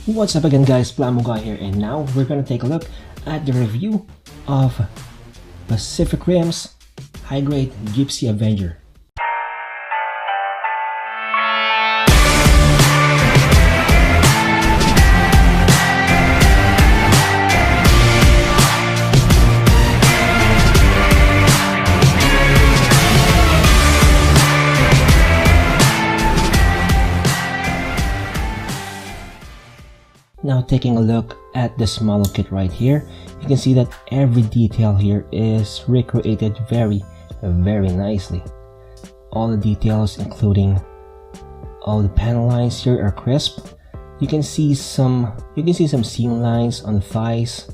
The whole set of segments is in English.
What's up again guys, Plamoguy here, and now we're gonna take a look at the review of Pacific Rim's high-grade Gypsy Avenger. Now taking a look at this model kit right here, you can see that every detail here is recreated very nicely. All the details, including all the panel lines here, are crisp. You can see some seam lines on the thighs,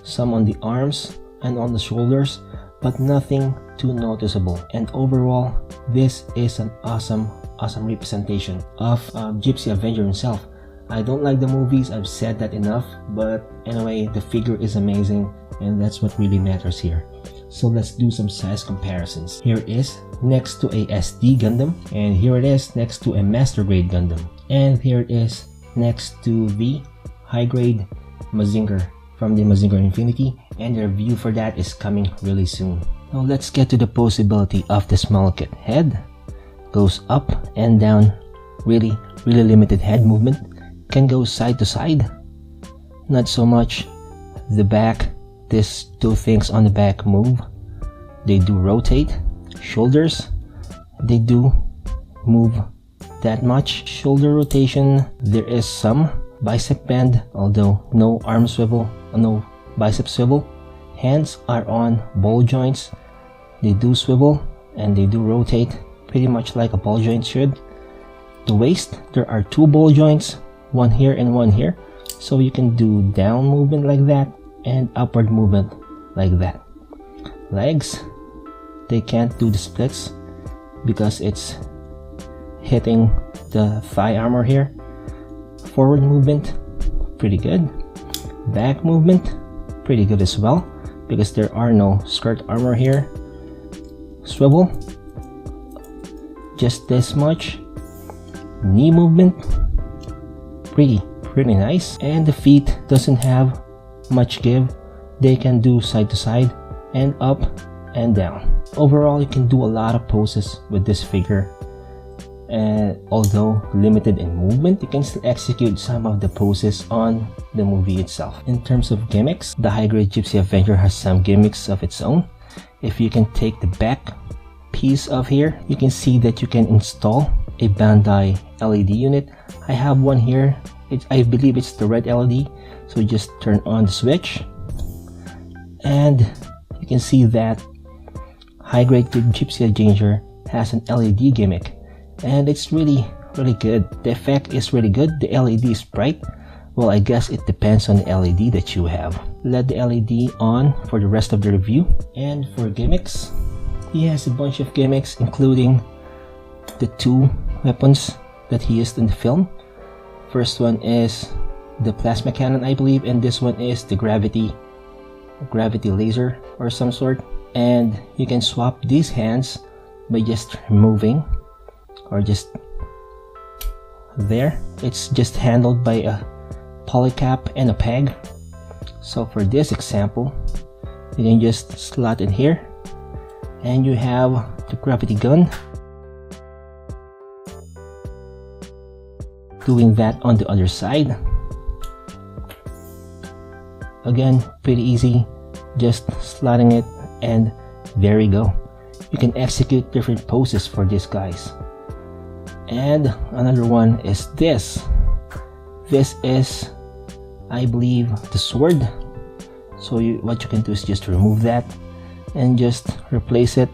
some on the arms and on the shoulders, but nothing too noticeable. And overall, this is an awesome representation of Gypsy Avenger himself. I don't like the movies, I've said that enough, but anyway, the figure is amazing and that's what really matters here. So let's do some size comparisons. Here it is next to a SD Gundam, and here it is next to a Master Grade Gundam, and here it is next to the high grade Mazinger from the Mazinger Infinity, and the review for that is coming really soon. Now let's get to the posability of this model kit. Head goes up and down, really limited head movement. Can go side to side, not so much. The back, these two things on the back move. They do rotate. Shoulders, they do move that much. Shoulder rotation, there is some. Bicep bend, although no arm swivel, no bicep swivel. Hands are on ball joints. They do swivel and they do rotate, pretty much like a ball joint should. The waist, there are two ball joints, one here and one here, so you can do down movement like that and upward movement like that. Legs, they can't do the splits because it's hitting the thigh armor here. Forward movement, pretty good. Back movement, pretty good as well because there are no skirt armor here. Swivel, just this much. Knee movement, pretty nice. And the feet doesn't have much give. They can do side to side and up and down. Overall, you can do a lot of poses with this figure, and although limited in movement, you can still execute some of the poses on the movie itself. In terms of gimmicks, the high-grade Gypsy Avenger has some gimmicks of its own. If you can take the back piece of here, you can see that you can install a Bandai LED unit. I have one here. I believe it's the red LED, so just turn on the switch and you can see that high-grade Gypsy Avenger has an LED gimmick, and it's really good. The effect is really good. The LED is bright. Well, I guess it depends on the LED that you have. Let the LED on for the rest of the review. And for gimmicks, he has a bunch of gimmicks, including the two weapons that he used in the film. First one is the plasma cannon, I believe, and this one is the gravity laser or some sort. And you can swap these hands by just removing, or just there. It's just handled by a polycap and a peg. So for this example, you can just slot in here and you have the gravity gun. Doing that on the other side. Again, pretty easy, just slotting it, and there you go. You can execute different poses for these guys. And another one is this. This is, I believe, the sword. So what you can do is just remove that and just replace it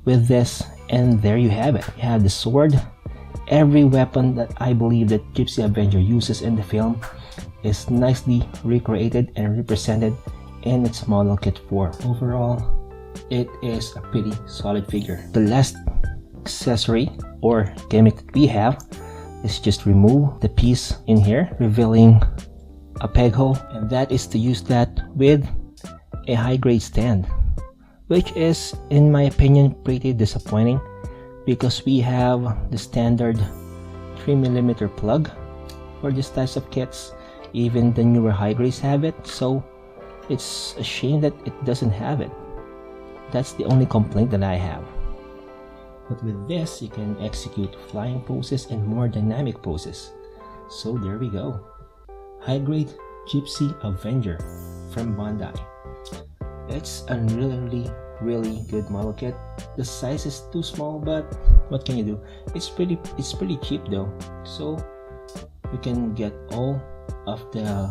with this, and there you have it. You have the sword. Every weapon that I believe that Gypsy Avenger uses in the film is nicely recreated and represented in its model kit form. Overall, it is a pretty solid figure. The last accessory or gimmick that we have is just remove the piece in here, revealing a peg hole, and that is to use that with a high-grade stand, which is, in my opinion, pretty disappointing because we have the standard 3mm plug for these types of kits. Even the newer high grades have it, so it's a shame that it doesn't have it. That's the only complaint that I have. But with this, you can execute flying poses and more dynamic poses. So there we go. High grade Gypsy Avenger from Bandai. It's a really good model kit. The size is too small, but what can you do? It's pretty cheap though. So you can get all of the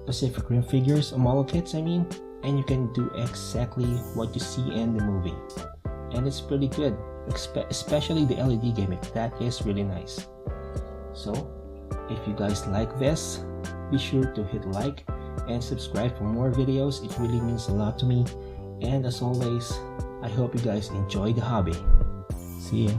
Pacific Rim figures or model kits, and you can do exactly what you see in the movie. And it's pretty good, especially the LED gimmick. That is really nice. So if you guys like this, be sure to hit like and subscribe for more videos. It really means a lot to me. And as always, I hope you guys enjoy the hobby. See ya.